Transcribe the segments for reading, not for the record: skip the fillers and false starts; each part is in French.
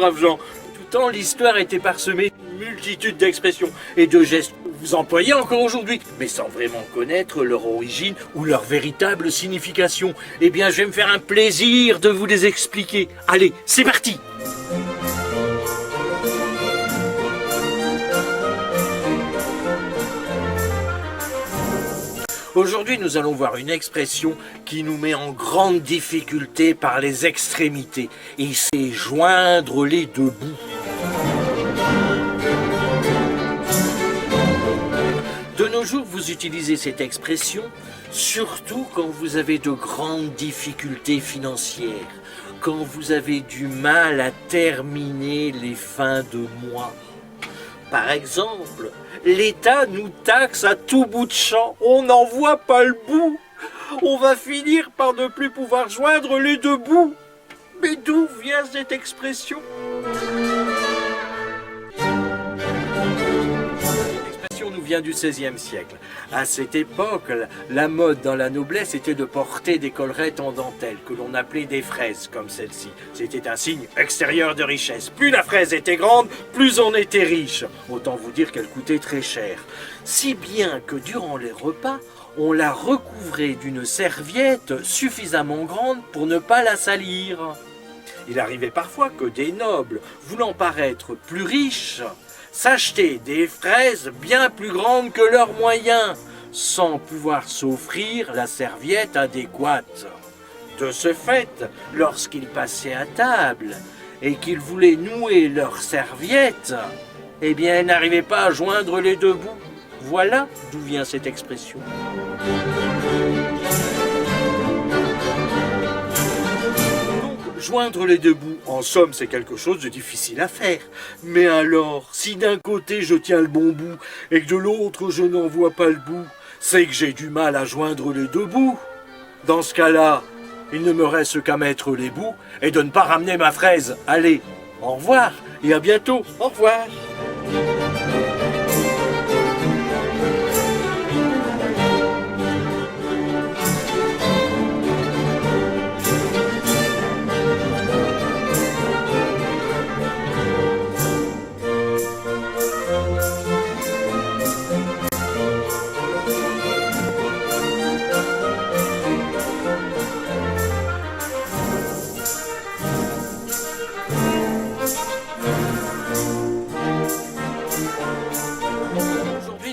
braves gens. Tout temps, l'histoire était parsemée d'une multitude d'expressions et de gestes que vous employez encore aujourd'hui, mais sans vraiment connaître leur origine ou leur véritable signification. Eh bien, je vais me faire un plaisir de vous les expliquer. Allez, c'est parti! Aujourd'hui, nous allons voir une expression qui nous met en grande difficulté par les extrémités, et c'est joindre les deux bouts. De nos jours, vous utilisez cette expression surtout quand vous avez de grandes difficultés financières, quand vous avez du mal à terminer les fins de mois. Par exemple, l'État nous taxe à tout bout de champ, on n'en voit pas le bout. On va finir par ne plus pouvoir joindre les deux bouts. Mais d'où vient cette expression ? Nous vient du XVIe siècle. À cette époque, la mode dans la noblesse était de porter des collerettes en dentelle, que l'on appelait des fraises, comme celle-ci. C'était un signe extérieur de richesse. Plus la fraise était grande, plus on était riche. Autant vous dire qu'elle coûtait très cher. Si bien que durant les repas, on la recouvrait d'une serviette suffisamment grande pour ne pas la salir. Il arrivait parfois que des nobles, voulant paraître plus riches, s'acheter des fraises bien plus grandes que leurs moyens, sans pouvoir s'offrir la serviette adéquate. De ce fait, lorsqu'ils passaient à table et qu'ils voulaient nouer leur serviette, eh bien, ils n'arrivaient pas à joindre les deux bouts. Voilà d'où vient cette expression. Joindre les deux bouts, en somme, c'est quelque chose de difficile à faire. Mais alors, si d'un côté je tiens le bon bout et que de l'autre je n'en vois pas le bout, c'est que j'ai du mal à joindre les deux bouts. Dans ce cas-là, il ne me reste qu'à mettre les bouts et de ne pas ramener ma fraise. Allez, au revoir et à bientôt. Au revoir.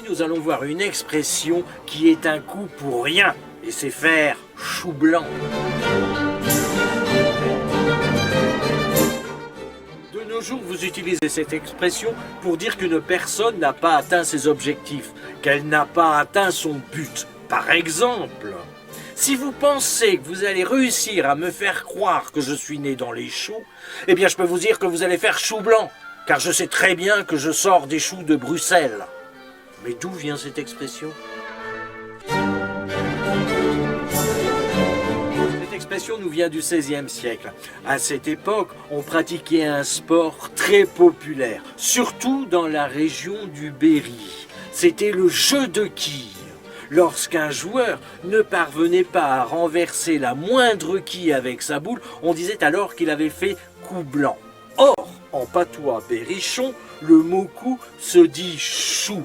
Nous allons voir une expression qui est un coup pour rien, et c'est faire chou blanc. De nos jours, vous utilisez cette expression pour dire qu'une personne n'a pas atteint ses objectifs, qu'elle n'a pas atteint son but. Par exemple, si vous pensez que vous allez réussir à me faire croire que je suis né dans les choux, eh bien je peux vous dire que vous allez faire chou blanc, car je sais très bien que je sors des choux de Bruxelles. Mais d'où vient cette expression ? Cette expression nous vient du XVIe siècle. À cette époque, on pratiquait un sport très populaire, surtout dans la région du Berry. C'était le jeu de quilles. Lorsqu'un joueur ne parvenait pas à renverser la moindre quille avec sa boule, on disait alors qu'il avait fait coup blanc. Or, en patois berrichon, le mot coup se dit chou.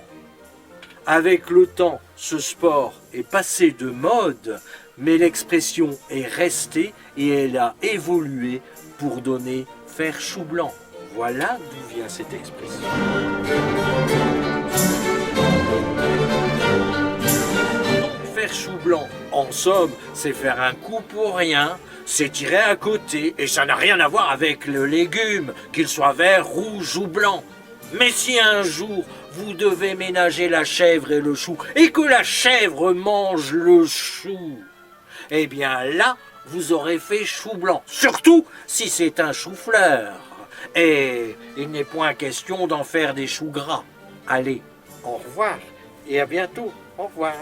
Avec le temps, ce sport est passé de mode, mais l'expression est restée et elle a évolué pour donner faire chou blanc. Voilà d'où vient cette expression. Donc, faire chou blanc, en somme, c'est faire un coup pour rien, c'est tirer à côté et ça n'a rien à voir avec le légume, qu'il soit vert, rouge ou blanc. Mais si un jour vous devez ménager la chèvre et le chou, et que la chèvre mange le chou, eh bien là, vous aurez fait chou blanc. Surtout si c'est un chou-fleur. Et il n'est point question d'en faire des choux gras. Allez, au revoir et à bientôt. Au revoir.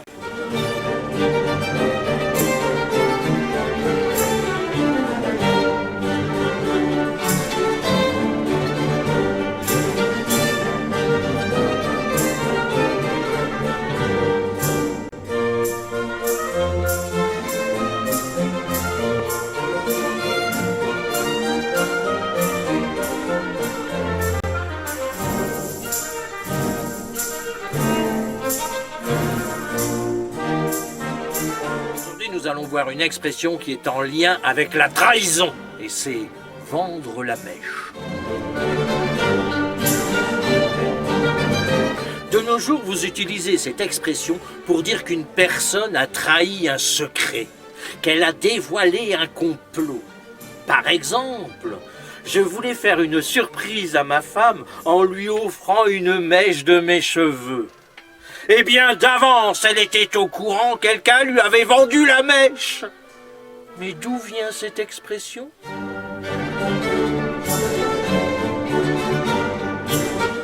nous allons voir une expression qui est en lien avec la trahison. Et c'est vendre la mèche. De nos jours, vous utilisez cette expression pour dire qu'une personne a trahi un secret, qu'elle a dévoilé un complot. Par exemple, je voulais faire une surprise à ma femme en lui offrant une mèche de mes cheveux. Eh bien, d'avance, elle était au courant, quelqu'un lui avait vendu la mèche. Mais d'où vient cette expression ?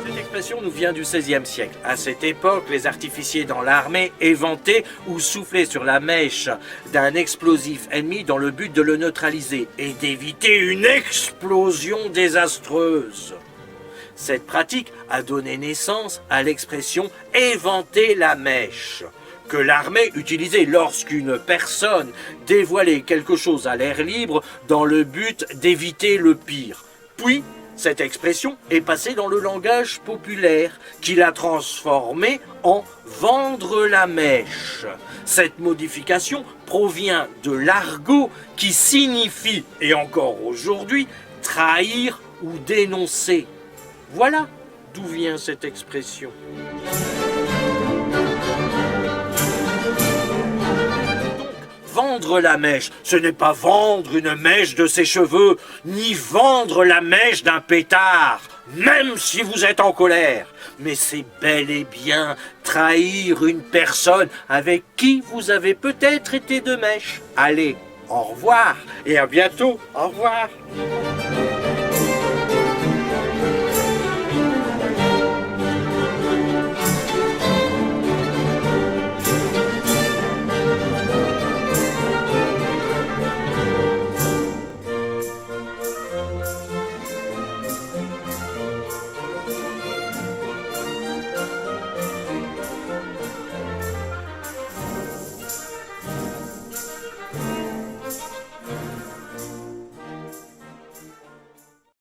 Cette expression nous vient du XVIe siècle. À cette époque, les artificiers dans l'armée éventaient ou soufflaient sur la mèche d'un explosif ennemi dans le but de le neutraliser et d'éviter une explosion désastreuse. Cette pratique a donné naissance à l'expression « éventer la mèche » que l'armée utilisait lorsqu'une personne dévoilait quelque chose à l'air libre dans le but d'éviter le pire. Puis, cette expression est passée dans le langage populaire qui l'a transformée en « vendre la mèche ». Cette modification provient de l'argot qui signifie, et encore aujourd'hui, trahir ou dénoncer. Voilà d'où vient cette expression. Donc, vendre la mèche, ce n'est pas vendre une mèche de ses cheveux, ni vendre la mèche d'un pétard, même si vous êtes en colère. Mais c'est bel et bien trahir une personne avec qui vous avez peut-être été de mèche. Allez, au revoir et à bientôt. Au revoir.